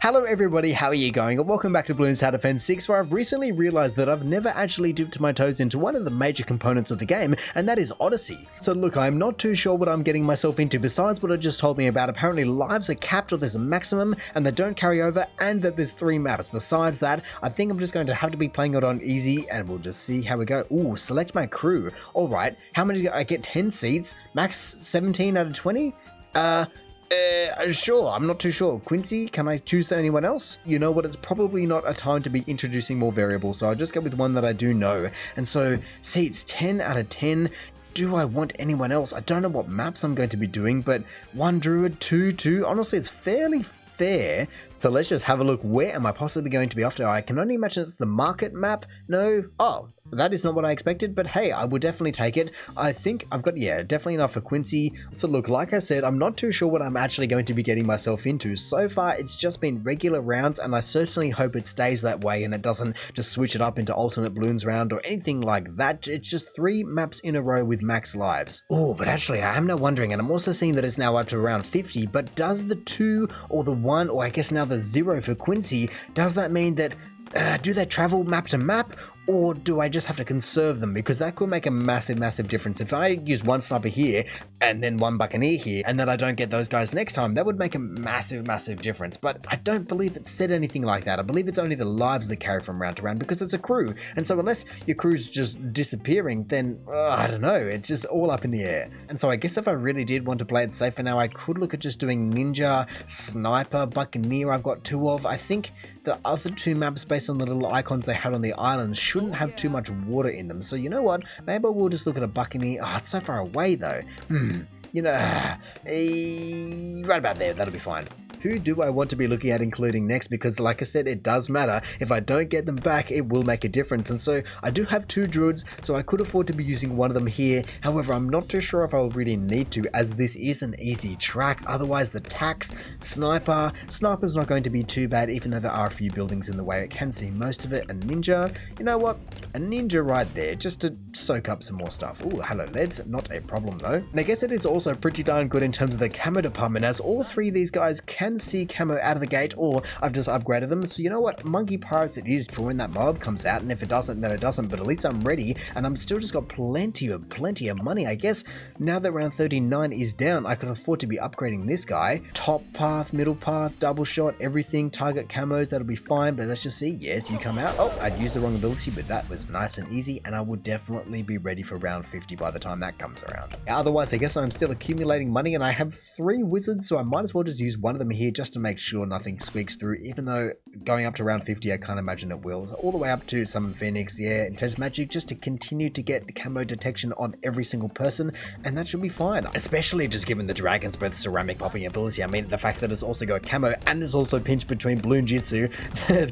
Hello everybody, how are you going? And welcome back to Bloons Tower Defence 6, where I've recently realised that I've never actually dipped my toes into one of the major components of the game, and that is Odyssey. So look, I'm not too sure what I'm getting myself into besides what it just told me about. Apparently lives are capped or there's a maximum, and they don't carry over, and that there's 3 maps. Besides that, I think I'm just going to have to be playing it on easy, and we'll just see how we go. Ooh, select my crew. Alright, how many do I get? 10 seats? Max 17 out of 20? Sure, I'm not too sure. Quincy, can I choose anyone else? You know what, it's probably not a time to be introducing more variables, so I'll just go with one that I do know. And so, seats 10 out of 10. Do I want anyone else? I don't know what maps I'm going to be doing, but 1 druid, 2. Honestly, it's fairly fair. So let's just have a look. Where am I possibly going to be off to? I can only imagine it's the market map. No. Oh, that is not what I expected, but hey, I will definitely take it. I think I've got, definitely enough for Quincy. So look, like I said, I'm not too sure what I'm actually going to be getting myself into. So far, it's just been regular rounds, and I certainly hope it stays that way and it doesn't just switch it up into alternate Bloons round or anything like that. It's just 3 maps in a row with max lives. Oh, but actually, I am now wondering, and I'm also seeing that it's now up to around 50, but does the 2 or the 1, or I guess now the 0 for Quincy, does that mean that do they travel map to map, or do I just have to conserve them? Because that could make a massive difference. If I use 1 sniper here and then 1 buccaneer here, and then I don't get those guys next time, that would make a massive difference. But I don't believe it said anything like that. I believe it's only the lives that carry from round to round because it's a crew. And so unless your crew's just disappearing, then I don't know, it's just all up in the air. And so I guess if I really did want to play it safe for now, I could look at just doing ninja, sniper, buccaneer. I've got 2 of. I think the other 2 maps based on the little icons they had on the island shouldn't have too much water in them. So you know what? Maybe we'll just look at a buccaneer. Oh, it's so far away though. You know, right about there. That'll be fine. Who do I want to be looking at including next? Because like I said, it does matter. If I don't get them back, it will make a difference. And so I do have 2 druids, so I could afford to be using one of them here. However, I'm not too sure if I will really need to, as this is an easy track. Otherwise, the tax, sniper's not going to be too bad, even though there are a few buildings in the way. It can see most of it. A ninja, you know what? A ninja right there, just to soak up some more stuff. Ooh, hello leads, not a problem though. And I guess it is also pretty darn good in terms of the camo department, as all 3 of these guys can see camo out of the gate, or I've just upgraded them. So you know what, monkey pirates it is for when that mob comes out, and if it doesn't, then it doesn't, but at least I'm ready, and I'm still just got plenty of money. I guess now that round 39 is down, I can afford to be upgrading this guy. Top path, middle path, double shot, everything, target camos, that'll be fine. But let's just see. Yes, you come out. Oh, I'd used the wrong ability, but that was nice and easy, and I will definitely be ready for round 50 by the time that comes around. Otherwise, I guess I'm still accumulating money, and I have 3 wizards, so I might as well just use one of them here just to make sure nothing squeaks through, even though going up to round 50 I can't imagine it will. All the way up to Summon Phoenix, Intense Magic, just to continue to get camo detection on every single person, and that should be fine, especially just given the Dragon's Breath ceramic popping ability. I mean, the fact that it's also got camo and it's also pinched between Bloon Jitsu,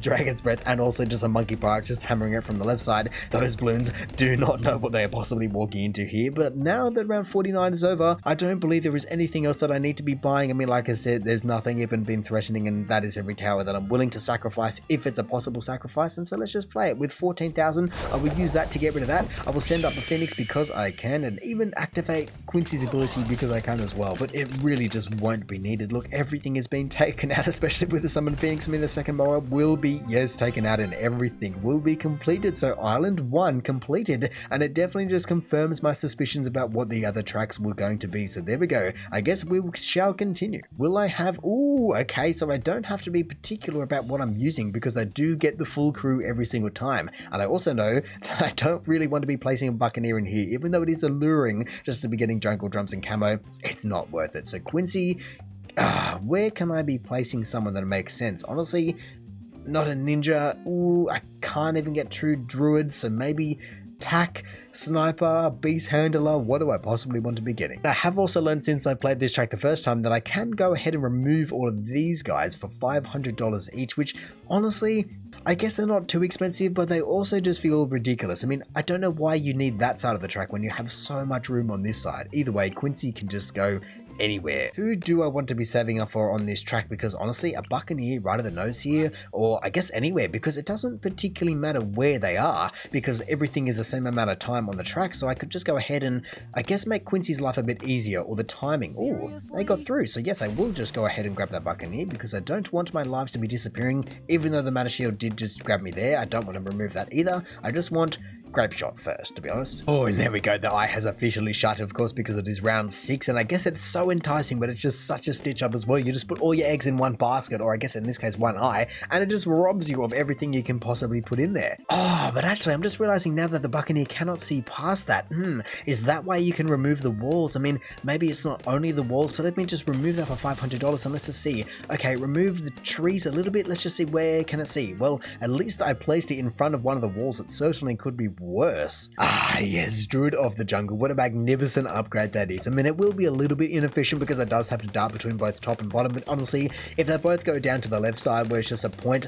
Dragon's Breath, and also just a monkey pirate just hammering it from the left side. Those Bloons do not know what they are possibly walking into here. But now that round 49 is over, I don't believe there is anything else that I need to be buying. I mean, like I said, there's nothing even been threatening, and that is every tower that I'm willing to sacrifice if it's a possible sacrifice. And so let's just play it with 14,000. I will use that to get rid of that. I will send up a Phoenix because I can, and even activate Quincy's ability because I can as well, but it really just won't be needed. Look, everything is being taken out, especially with the Summon Phoenix. I mean, the second mower will be, taken out, and everything will be completed. So Island 1 completed, and it definitely just confirms my suspicions about what the other tracks were going to be. So there we go. I guess we shall continue. Will I have, okay, so I don't have to be particular about what I'm using because I do get the full crew every single time. And I also know that I don't really want to be placing a buccaneer in here, even though it is alluring just to be getting jungle drums and camo. It's not worth it. So Quincy, where can I be placing someone that makes sense? Honestly, not a ninja. I can't even get true druids, so maybe tack, sniper, beast handler. What do I possibly want to be getting? I have also learned since I played this track the first time that I can go ahead and remove all of these guys for $500 each, which honestly, I guess they're not too expensive, but they also just feel ridiculous. I mean, I don't know why you need that side of the track when you have so much room on this side. Either way, Quincy can just go anywhere. Who do I want to be saving up for on this track? Because honestly, a Buccaneer right at the nose here, or I guess anywhere, because it doesn't particularly matter where they are, because everything is the same amount of time on the track, so I could just go ahead and, I guess, make Quincy's life a bit easier, or the timing. Oh, they got through, so yes, I will just go ahead and grab that Buccaneer, because I don't want my lives to be disappearing, even though the mana shield did just grab me there. I don't want to remove that either. I just want Grape Shot first, to be honest. Oh, and there we go. The eye has officially shut, of course, because it is round 6, and I guess it's so enticing, but it's just such a stitch up as well. You just put all your eggs in one basket, or I guess in this case, one eye, and it just robs you of everything you can possibly put in there. Oh, but actually, I'm just realizing now that the Buccaneer cannot see past that. Is that why you can remove the walls? I mean, maybe it's not only the walls, so let me just remove that for $500, and let's just see. Okay, remove the trees a little bit. Let's just see, where can it see? Well, at least I placed it in front of one of the walls. It certainly could be worse. Ah, yes, Druid of the Jungle. What a magnificent upgrade that is. I mean, it will be a little bit inefficient because it does have to dart between both top and bottom, but honestly, if they both go down to the left side where it's just a point,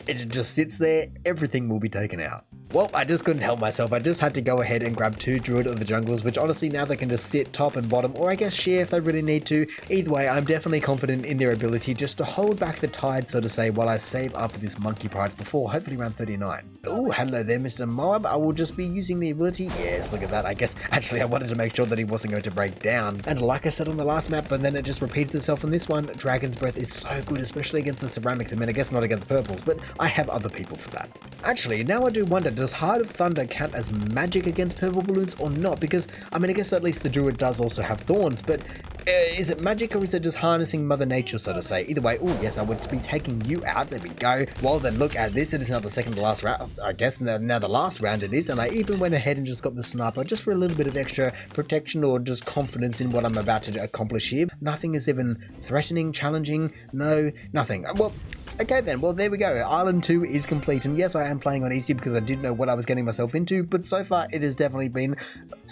it just sits there, everything will be taken out. Well, I just couldn't help myself. I just had to go ahead and grab 2 Druid of the Jungles, which honestly now they can just sit top and bottom, or I guess share if they really need to. Either way, I'm definitely confident in their ability just to hold back the tide, so to say, while I save up this monkey prize before hopefully round 39. Oh, hello there, Mr. Moab. I will just be using the ability. Yes, look at that. I guess actually I wanted to make sure that he wasn't going to break down. And like I said on the last map, but then it just repeats itself on this one, Dragon's Breath is so good, especially against the ceramics. I mean, I guess not against purples, but I have other people for that. Actually, now I do wonder, does Heart of Thunder count as magic against purple balloons or not? Because, I mean, I guess at least the Druid does also have thorns, but is it magic or is it just harnessing Mother Nature, so to say? Either way, oh yes, I would be taking you out. There we go. Well then, look at this. It is now the second to last round. I guess now the last round it is, and I even went ahead and just got the sniper just for a little bit of extra protection or just confidence in what I'm about to accomplish here. Nothing is even threatening, challenging. No, nothing. Well, okay then, well there we go. Island 2 is complete, and yes, I am playing on easy because I didn't know what I was getting myself into, but so far it has definitely been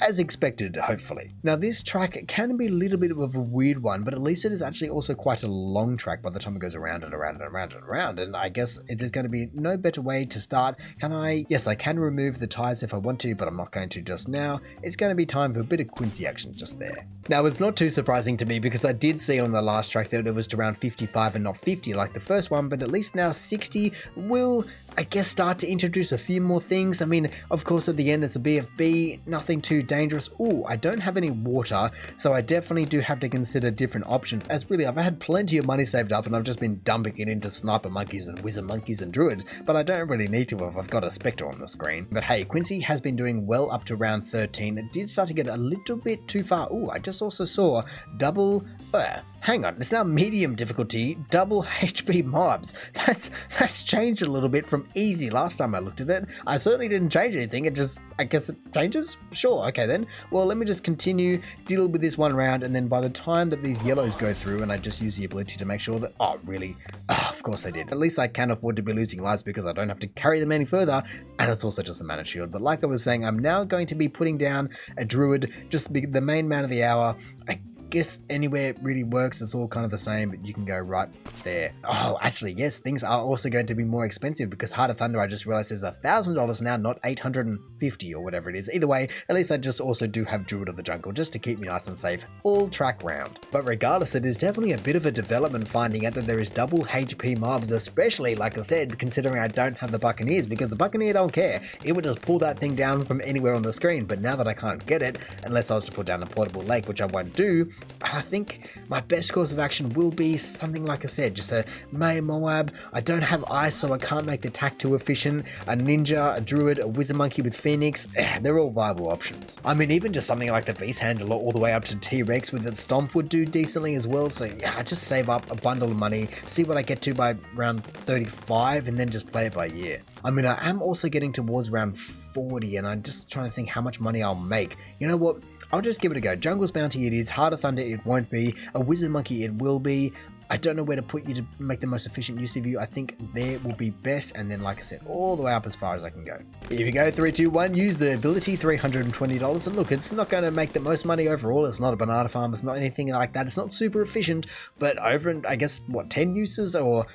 as expected, hopefully. Now this track can be a little bit of a weird one, but at least it is actually also quite a long track by the time it goes around and around and around and around, and I guess there's going to be no better way to start. Can I? Yes, I can remove the tires if I want to, but I'm not going to just now. It's going to be time for a bit of Quincy action just there. Now it's not too surprising to me because I did see on the last track that it was to around 55 and not 50 like the first one, but at least now 60 will, I guess, start to introduce a few more things. I mean, of course, at the end it's a BFB, nothing too dangerous. Oh, I don't have any water, so I definitely do have to consider different options, as really I've had plenty of money saved up and I've just been dumping it into sniper monkeys and wizard monkeys and druids, but I don't really need to if I've got a spectre on the screen. But hey, Quincy has been doing well up to round 13. It did start to get a little bit too far. Oh, I just also saw double hang on, it's now medium difficulty, double HP mobs. That's changed a little bit from easy last time I looked at it. I certainly didn't change anything, it just, I guess it changes? Sure, okay then. Well, let me just continue, deal with this one round, and then by the time that these yellows go through, and I just use the ability to make sure that, oh really? Oh, of course I did. At least I can afford to be losing lives because I don't have to carry them any further, and it's also just a mana shield. But like I was saying, I'm now going to be putting down a druid, just to be the main man of the hour. I guess anywhere really works, it's all kind of the same, but you can go right there. Oh, actually, yes, things are also going to be more expensive because Heart of Thunder, I just realized, is $1,000 now, not $850 or whatever it is. Either way, at least I just also do have Druid of the Jungle just to keep me nice and safe all track round. But regardless, it is definitely a bit of a development finding out that there is double HP mobs, especially, like I said, considering I don't have the Buccaneers, because the Buccaneer don't care. It would just pull that thing down from anywhere on the screen, but now that I can't get it, unless I was to put down a portable lake, which I won't do, I think my best course of action will be something like I said, just a May Moab. I don't have ice, so I can't make the attack too efficient. A ninja, a druid, a wizard monkey with phoenix, they're all viable options. I mean, even just something like the beast handler all the way up to T-Rex with its stomp would do decently as well. So yeah, I just save up a bundle of money, see what I get to by round 35, and then just play it by ear. I mean, I am also getting towards round 40, and I'm just trying to think how much money I'll make. You know what? I'll just give it a go. Jungle's Bounty it is, Heart of Thunder it won't be, a Wizard Monkey it will be. I don't know where to put you to make the most efficient use of you. I think there will be best, and then like I said, all the way up as far as I can go. Here we go, 3, 2, 1, use the ability, $320, and look, it's not going to make the most money overall. It's not a banana farm, it's not anything like that. It's not super efficient, but over, I guess, what, 10 uses or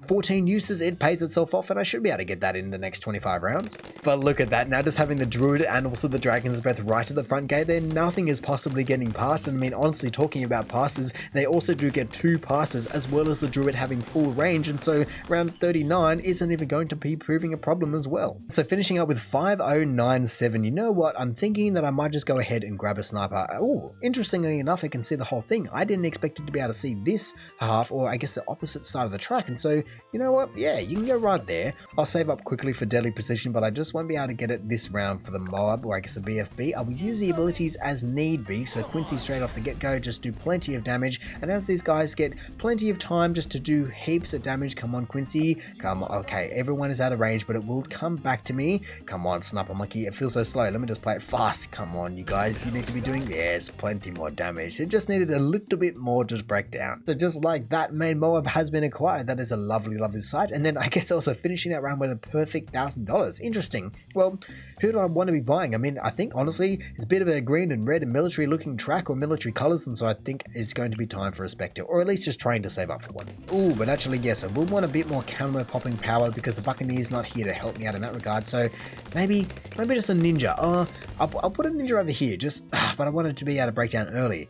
14 uses, it pays itself off, and I should be able to get that in the next 25 rounds. But look at that, now just having the Druid and also the Dragon's Breath right at the front gate there, nothing is possibly getting past. And I mean, honestly, talking about passes, they also do get 2 passes, as well as the Druid having full range, and so round 39 isn't even going to be proving a problem as well. So finishing up with 5097, you know what, I'm thinking that I might just go ahead and grab a sniper. Oh, interestingly enough, I can see the whole thing. I didn't expect it to be able to see this half, or I guess the opposite side of the track, and so, you know what, yeah, you can go right there. I'll save up quickly for deadly precision, but I just won't be able to get it this round for the Moab, or I guess the BFB. I will use the abilities as need be, so Quincy straight off the get-go, just do plenty of damage, and as these guys get plenty of time just to do heaps of damage, come on Quincy, come on, okay, everyone is out of range, but it will come back to me. Come on, Sniper Monkey, it feels so slow, let me just play it fast. Come on, you guys, you need to be doing, yes, plenty more damage. It just needed a little bit more to break down. So just like that, main Moab has been acquired. That is a lovely, lovely sight. And then I guess also finishing that round with a perfect $1,000. Interesting. Well, who do I want to be buying? I mean, I think honestly, it's a bit of a green and red and military looking track, or military colors, and so I think it's going to be time for a Spectre, or at least just trying to save up for one. Ooh, but actually, yes, I will want a bit more camo popping power because the Buccaneer's not here to help me out in that regard. So maybe just a ninja. I'll put a ninja over here, just, but I wanted to be able to break down early.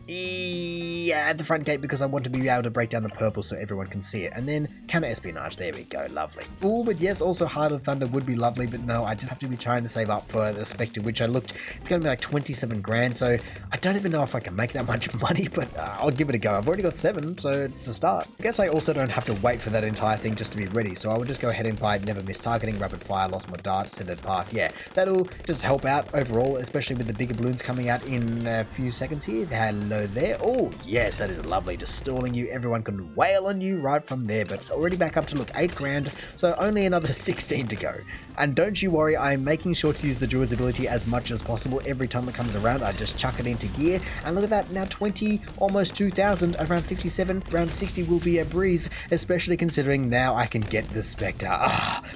Yeah, at the front gate because I want to be able to break down the purple so everyone can see it. And then counter espionage, there we go, lovely. Oh, but yes, also Heart of Thunder would be lovely, but no, I just have to be trying to save up for the Spectre, which I looked, it's going to be like 27 grand, so I don't even know if I can make that much money, but I'll give it a go. I've already got 7, so it's a start. I guess I also don't have to wait for that entire thing just to be ready, so I would just go ahead and buy Never Miss Targeting, Rapid Fire, Lost My Dart, Centered Path. Yeah, that'll just help out overall, especially with the bigger balloons coming out in a few seconds here. Hello there. Oh, yes, that is lovely. Just stalling you. Everyone can wail on you right from there, but it's already back up to, look, 8 grand, so only another 16 to go. And don't you worry, I'm making sure to use the Druid's ability as much as possible. Every time it comes around, I just chuck it into gear. And look at that, now 20, almost 2,000, around 57, around 60 will be a breeze, especially considering now I can get the Spectre.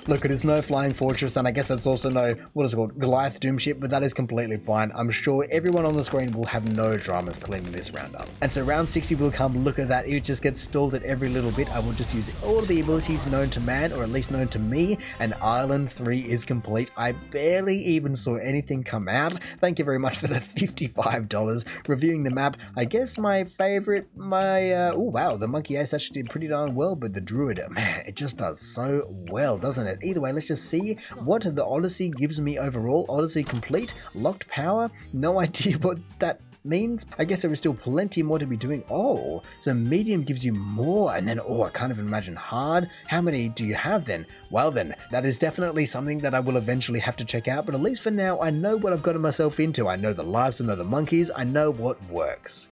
Look, it is no Flying Fortress, and I guess it's also no, what is it called, Goliath Doom Ship, but that is completely fine. I'm sure everyone on the screen will have no dramas cleaning this round up. And so round 60 will come, look at that, it just gets stalled at every little bit. I will just use all of the abilities known to man, or at least known to me, and Island 3 is complete. I barely even saw anything come out. Thank you very much for the $55. Reviewing the map, I guess my favorite, oh wow, the Monkey Ace actually did pretty darn well, but the Druid, man, it just does so well, doesn't it? Either way, let's just see what the Odyssey gives me overall. Odyssey complete, locked power, no idea what that means. I guess there is still plenty more to be doing. Oh, so medium gives you more, and then, oh, I can't even imagine hard. How many do you have then? Well then, that is definitely something that I will eventually have to check out, but at least for now, I know what I've gotten myself into. I know the lives, I know the monkeys, I know what works.